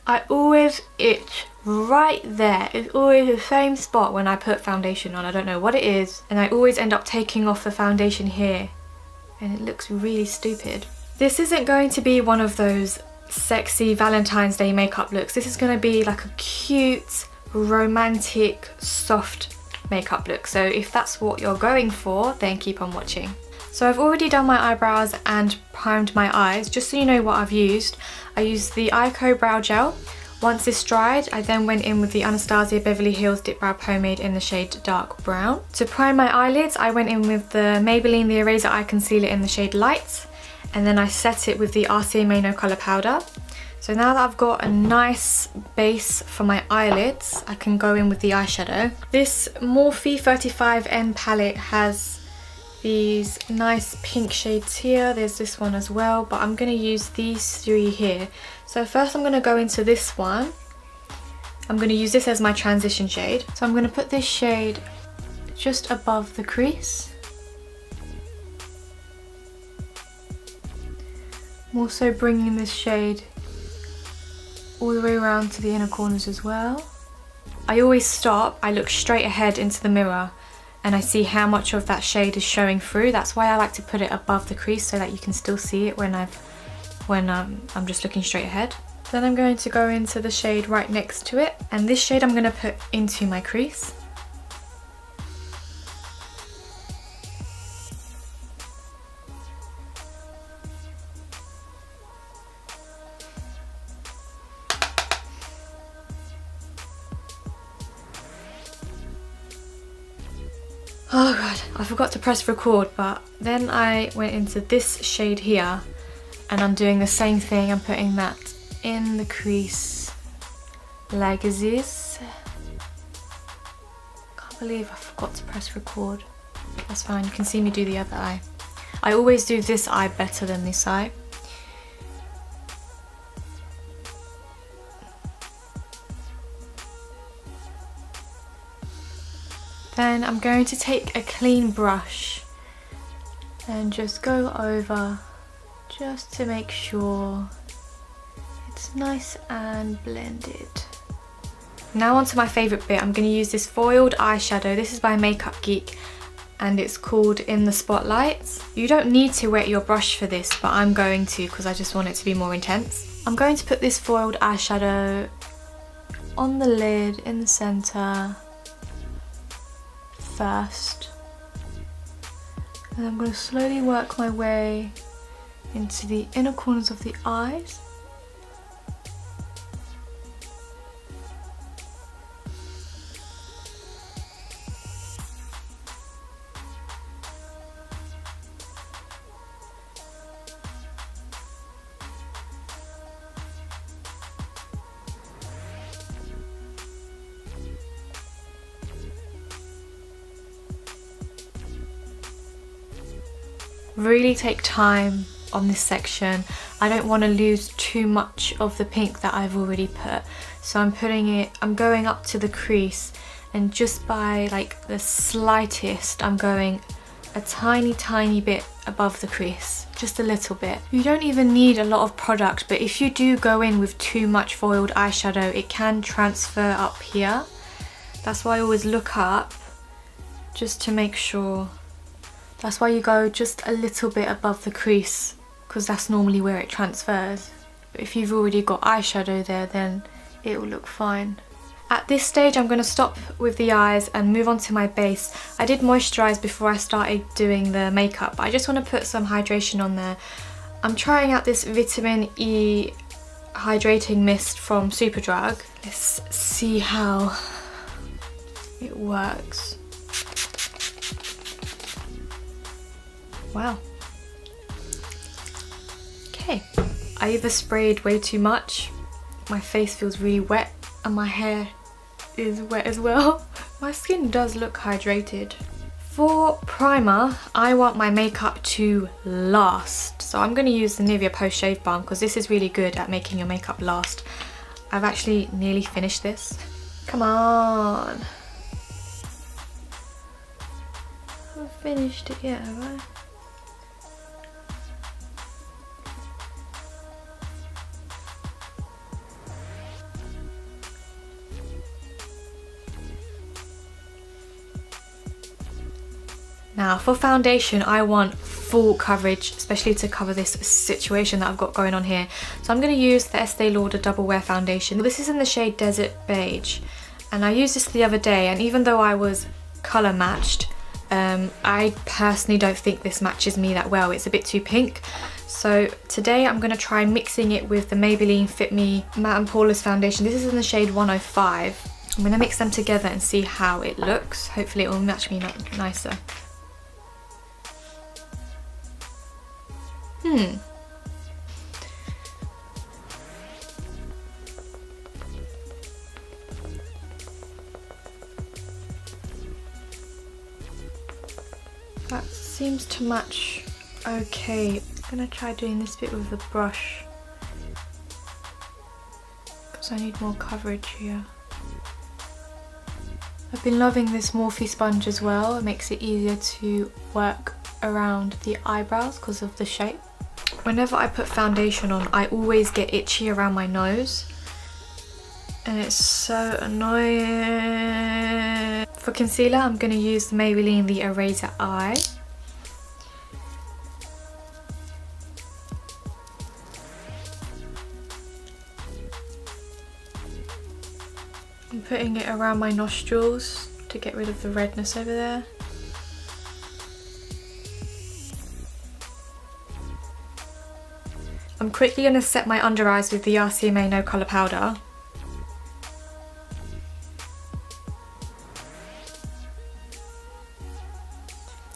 I always itch right there. It's always the same spot when I put foundation on. I don't know what it is, and I always end up taking off the foundation here, and it looks really stupid. This isn't going to be one of those sexy Valentine's Day makeup looks. This is going to be like a cute, romantic, soft makeup look. So if that's what you're going for, then keep on watching. So I've already done my eyebrows and primed my eyes. Just so you know what I've used, I used the Ico Brow Gel. Once this dried, I then went in with the Anastasia Beverly Hills Dip Brow Pomade in the shade Dark Brown. To prime my eyelids, I went in with the Maybelline The Eraser Eye Concealer in the shade Light, and then I set it with the RCMA No Colour Powder. So now that I've got a nice base for my eyelids, I can go in with the eyeshadow. This Morphe 35N palette has these nice pink shades here. There's this one as well, but I'm going to use these three here. So first I'm going to go into this one. I'm going to use this as my transition shade. So I'm going to put this shade just above the crease. I'm also bringing this shade all the way around to the inner corners as well. I always stop, I look straight ahead into the mirror, and I see how much of that shade is showing through. That's why I like to put it above the crease, so that you can still see it when I'm just looking straight ahead. Then I'm going to go into the shade right next to it, and this shade I'm going to put into my crease. Oh god, I forgot to press record, but then I went into this shade here, and I'm doing the same thing. I'm putting that in the crease like this. Can't believe I forgot to press record. That's fine, you can see me do the other eye. I always do this eye better than this eye. Then I'm going to take a clean brush and just go over, just to make sure it's nice and blended. Now onto my favourite bit. I'm going to use this foiled eyeshadow. This is by Makeup Geek and it's called In the Spotlight. You don't need to wet your brush for this, but I'm going to because I just want it to be more intense. I'm going to put this foiled eyeshadow on the lid in the centre first, and I'm going to slowly work my way into the inner corners of the eyes. Really take time on this section. I don't want to lose too much of the pink that I've already put, so I'm going up to the crease, and just by like the slightest, I'm going a tiny bit above the crease, just a little bit. You don't even need a lot of product, but if you do go in with too much foiled eyeshadow, it can transfer up here. That's why I always look up, just to make sure. That's why you go just a little bit above the crease, because that's normally where it transfers. But if you've already got eyeshadow there, then it will look fine. At this stage I'm going to stop with the eyes and move on to my base. I did moisturise before I started doing the makeup, but I just want to put some hydration on there. I'm trying out this Vitamin E Hydrating Mist from Superdrug. Let's see how it works. Wow. Okay. I either sprayed way too much, my face feels really wet, and my hair is wet as well. My skin does look hydrated. For primer, I want my makeup to last. So I'm going to use the Nivea Post Shave Balm because this is really good at making your makeup last. I've actually nearly finished this. Come on. I haven't finished it yet, have I? Now for foundation, I want full coverage, especially to cover this situation that I've got going on here. So I'm going to use the Estee Lauder Double Wear Foundation. This is in the shade Desert Beige. And I used this the other day, and even though I was colour matched, I personally don't think this matches me that well. It's a bit too pink. So today I'm going to try mixing it with the Maybelline Fit Me Matte & Poreless Foundation. This is in the shade 105. I'm going to mix them together and see how it looks. Hopefully it will match me nicer. That seems to match okay. I'm gonna try doing this bit with the brush because I need more coverage here. I've been loving this Morphe sponge as well. It makes it easier to work around the eyebrows because of the shape. Whenever I put foundation on, I always get itchy around my nose. And it's so annoying. For concealer, I'm going to use the Maybelline The Eraser Eye. I'm putting it around my nostrils to get rid of the redness over there. I'm quickly going to set my under eyes with the RCMA No Colour Powder.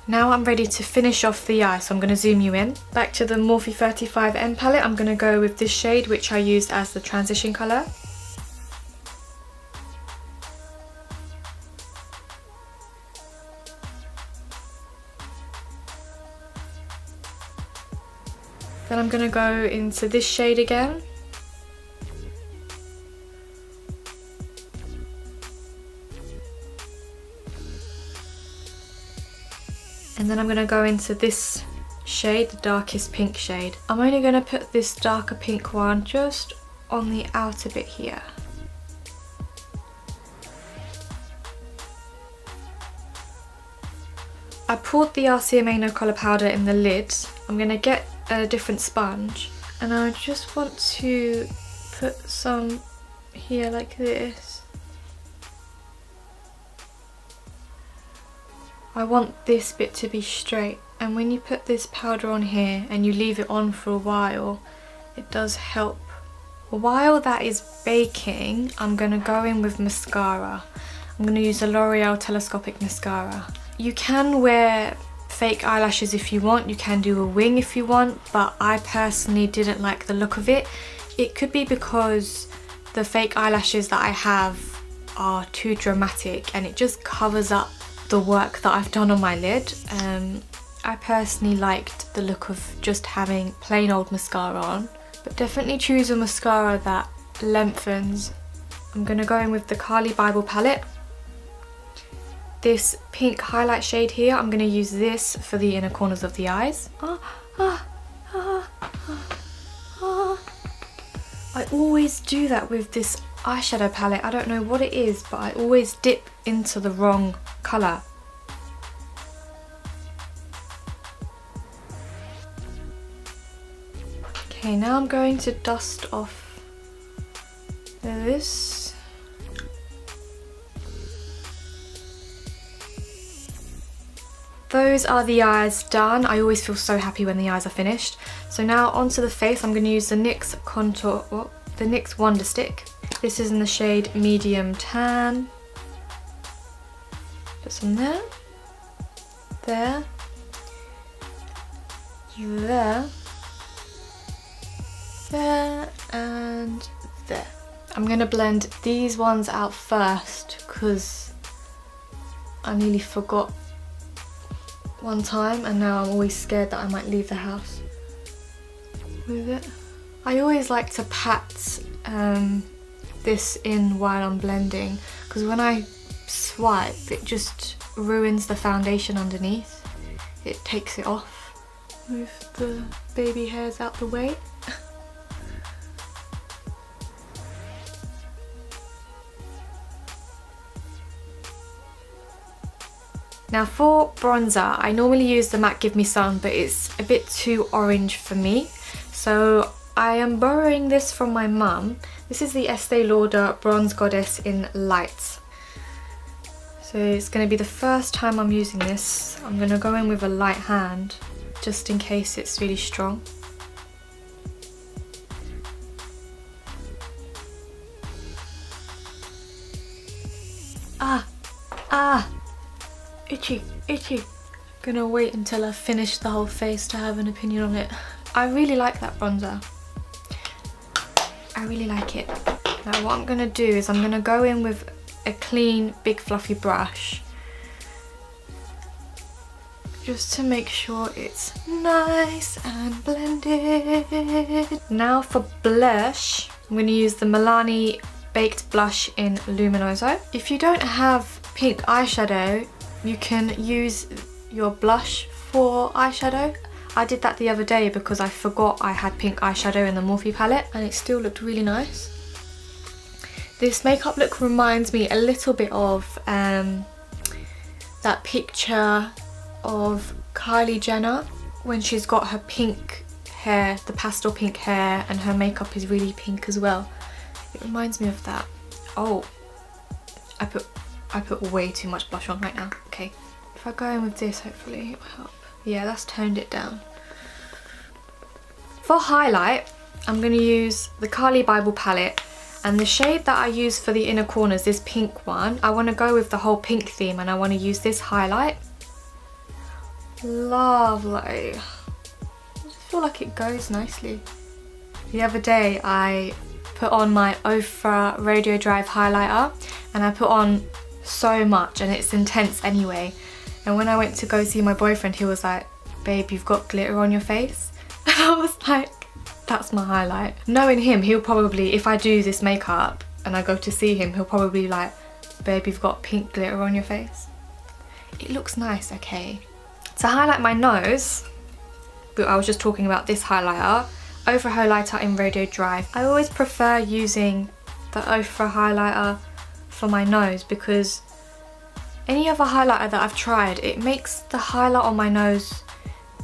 Now I'm ready to finish off the eye, so I'm going to zoom you in. Back to the Morphe 35M palette, I'm going to go with this shade, which I used as the transition colour. Then I'm going to go into this shade again. And then I'm going to go into this shade, the darkest pink shade. I'm only going to put this darker pink one just on the outer bit here. I poured the RCMA No Colour Powder in the lid. I'm going to get a different sponge and I just want to put some here like this. I want this bit to be straight, and when you put this powder on here and you leave it on for a while, it does help. While that is baking, I'm going to go in with mascara. I'm going to use the L'Oreal Telescopic Mascara. You can wear fake eyelashes if you want, you can do a wing if you want, but I personally didn't like the look of it. It could be because the fake eyelashes that I have are too dramatic and it just covers up the work that I've done on my lid. I personally liked the look of just having plain old mascara on, but definitely choose a mascara that lengthens. I'm going to go in with the Carly Bible palette. This pink highlight shade here, I'm going to use this for the inner corners of the eyes. I always do that with this eyeshadow palette. I don't know what it is, but I always dip into the wrong colour. Okay, now I'm going to dust off this. Those are the eyes done. I always feel so happy when the eyes are finished. So now onto the face, I'm going to use the NYX Wonder Stick. This is in the shade Medium Tan. Put some there, there, there, and there. I'm going to blend these ones out first because I nearly forgot one time and now I'm always scared that I might leave the house with it. I always like to pat this in while I'm blending because when I swipe it just ruins the foundation underneath. It takes it off. Move the baby hairs out the way. Now for bronzer, I normally use the MAC Give Me Sun, but it's a bit too orange for me. So I am borrowing this from my mum. This is the Estee Lauder Bronze Goddess in Light. So it's going to be the first time I'm using this. I'm going to go in with a light hand, just in case it's really strong. Itchy, itchy. Gonna wait until I've finished the whole face to have an opinion on it. I really like that bronzer. I really like it. Now what I'm gonna do is I'm gonna go in with a clean, big fluffy brush, just to make sure it's nice and blended. Now for blush, I'm gonna use the Milani Baked Blush in Luminoso. If you don't have pink eyeshadow, you can use your blush for eyeshadow. I did that the other day because I forgot I had pink eyeshadow in the Morphe palette and it still looked really nice. This makeup look reminds me a little bit of that picture of Kylie Jenner when she's got her pink hair, the pastel pink hair, and her makeup is really pink as well. It reminds me of that. Oh, I put way too much blush on right now. Okay, if I go in with this, hopefully it will help. Yeah, that's toned it down. For highlight, I'm going to use the Carly Bible palette, and the shade that I use for the inner corners, this pink one, I want to go with the whole pink theme and I want to use this highlight. Lovely. I just feel like it goes nicely. The other day I put on my Ofra Radio Drive highlighter and I put on so much and it's intense anyway, and when I went to go see my boyfriend, he was like, babe, you've got glitter on your face. And I was like, that's my highlight. Knowing him, he'll probably, if I do this makeup and I go to see him, he'll probably be like, babe, you've got pink glitter on your face. It looks nice. Okay, to highlight my nose, but I was just talking about this highlighter, Ofra highlighter in Radio Drive. I always prefer using the Ofra highlighter for my nose because any other highlighter that I've tried, it makes the highlight on my nose,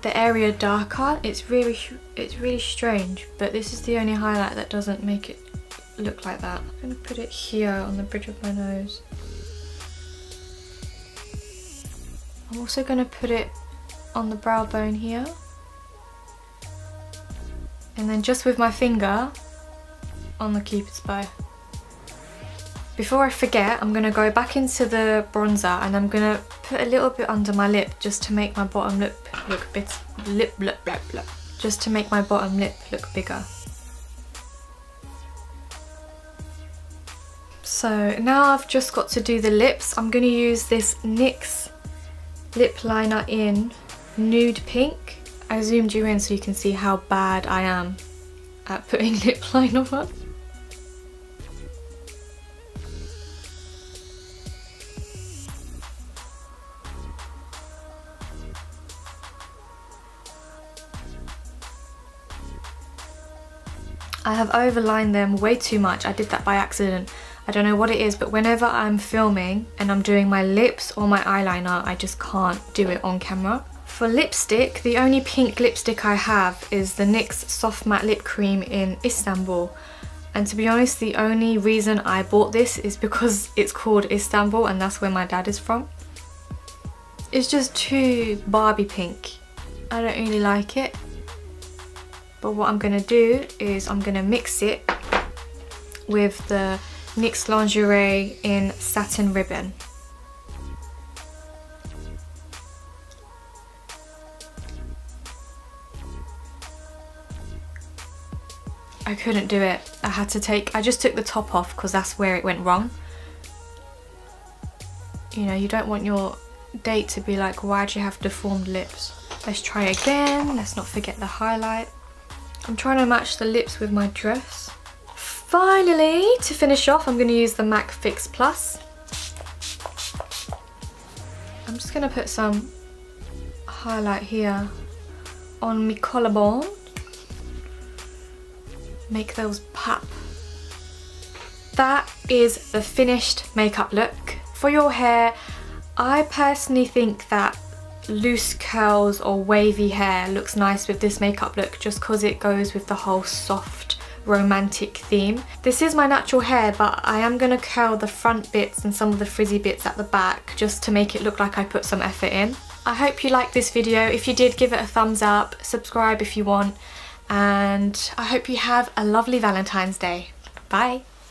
the area darker. It's really strange, but this is the only highlight that doesn't make it look like that. I'm gonna put it here on the bridge of my nose. I'm also gonna put it on the brow bone here. And then just with my finger on the Cupid's bow. Before I forget, I'm going to go back into the bronzer and I'm going to put a little bit under my lip just to make my bottom lip look just to make my bottom lip look bigger. So now I've just got to do the lips. I'm going to use this NYX lip liner in Nude Pink. I zoomed you in so you can see how bad I am at putting lip liner on. I have overlined them way too much. I did that by accident. I don't know what it is, but whenever I'm filming and I'm doing my lips or my eyeliner, I just can't do it on camera. For lipstick, the only pink lipstick I have is the NYX Soft Matte Lip Cream in Istanbul. And to be honest, the only reason I bought this is because it's called Istanbul and that's where my dad is from. It's just too Barbie pink. I don't really like it. But what I'm going to do is I'm going to mix it with the NYX Lingerie in Satin Ribbon. I couldn't do it. I just took the top off because that's where it went wrong. You know, you don't want your date to be like, why'd you have deformed lips? Let's try again. Let's not forget the highlight. I'm trying to match the lips with my dress. Finally, to finish off, I'm going to use the MAC Fix Plus. I'm just going to put some highlight here on my collarbone. Make those pop. That is the finished makeup look. For your hair, I personally think that loose curls or wavy hair looks nice with this makeup look just because it goes with the whole soft romantic theme. This is my natural hair, but I am going to curl the front bits and some of the frizzy bits at the back just to make it look like I put some effort in. I hope you liked this video. If you did, give it a thumbs up, subscribe if you want, and I hope you have a lovely Valentine's Day. Bye!